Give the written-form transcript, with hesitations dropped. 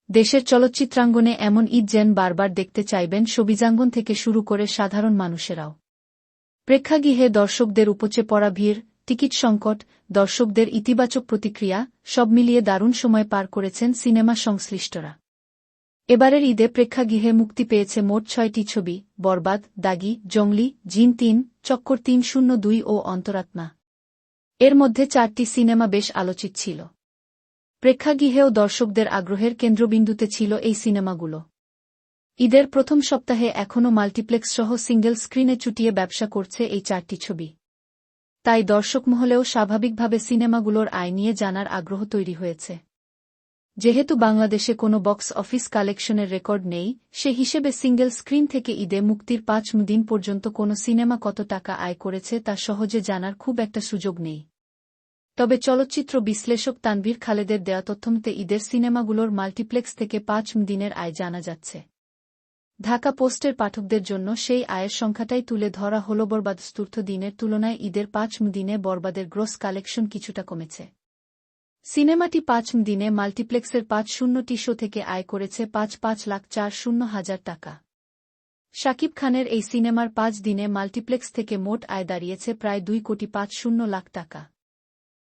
দেশের চলচ্চিত্রাঙ্গনে এমন ঈদ যেন বারবার দেখতে চাইবেন শোবিজাঙ্গন থেকে শুরু করে সাধারণ মানুষেরাও। প্রেক্ষাগৃহে দর্শকদের উপচে পড়া ভিড়, টিকিট সংকট, দর্শকদের ইতিবাচক প্রতিক্রিয়া সব মিলিয়ে দারুণ সময় পার করেছেন সিনেমা সংশ্লিষ্টরা। এবারের ঈদে প্রেক্ষাগৃহে মুক্তি পেয়েছে মোট ৬টি ছবি: বরবাদ, দাগি, জংলি, জিন ৩, চক্কর ৩০২ ও অন্তরাত্মা। এর মধ্যে ৪টি সিনেমা বেশ আলোচিত ছিল। প্রেক্ষাগৃহেও দর্শকদের আগ্রহের কেন্দ্রবিন্দুতে ছিল এই সিনেমাগুলো। ঈদের প্রথম সপ্তাহে এখনও মাল্টিপ্লেক্সসহ সিঙ্গেল স্ক্রিনে চুটিয়ে ব্যবসা করছে এই ৪টি ছবি। তাই দর্শকমহলেও স্বাভাবিকভাবে সিনেমাগুলোর আয় নিয়ে জানার আগ্রহ তৈরি হয়েছে। যেহেতু বাংলাদেশে কোনো বক্স অফিস কালেকশনের রেকর্ড নেই, সে হিসেবে সিঙ্গেল স্ক্রিন থেকে ঈদে মুক্তির ৫ দিন পর্যন্ত কোনো সিনেমা কত টাকা আয় করেছে তা সহজে জানার খুব একটা সুযোগ নেই। তবে চলচ্চিত্র বিশ্লেষক তানভীর খালেদের দেয়া তথ্যমতে ঈদের সিনেমাগুলোর মাল্টিপ্লেক্স থেকে ৫ দিনের আয় জানা যাচ্ছে। ঢাকা পোস্টের পাঠকদের জন্য সেই আয়ের সংখ্যাটাই তুলে ধরা হল। বরবাদ চতুর্থ দিনের তুলনায় ঈদের ৫ দিনে বরবাদের গ্রস কালেকশন কিছুটা কমেছে। সিনেমাটি ৫ দিনে মাল্টিপ্লেক্সের ৫০টি শো থেকে আয় করেছে ৫,৫,৪০,০০০ টাকা। শাকিব খানের এই সিনেমার ৫ দিনে মাল্টিপ্লেক্স থেকে মোট আয় দাঁড়িয়েছে প্রায় ২,৫০,০০,০০০ টাকা।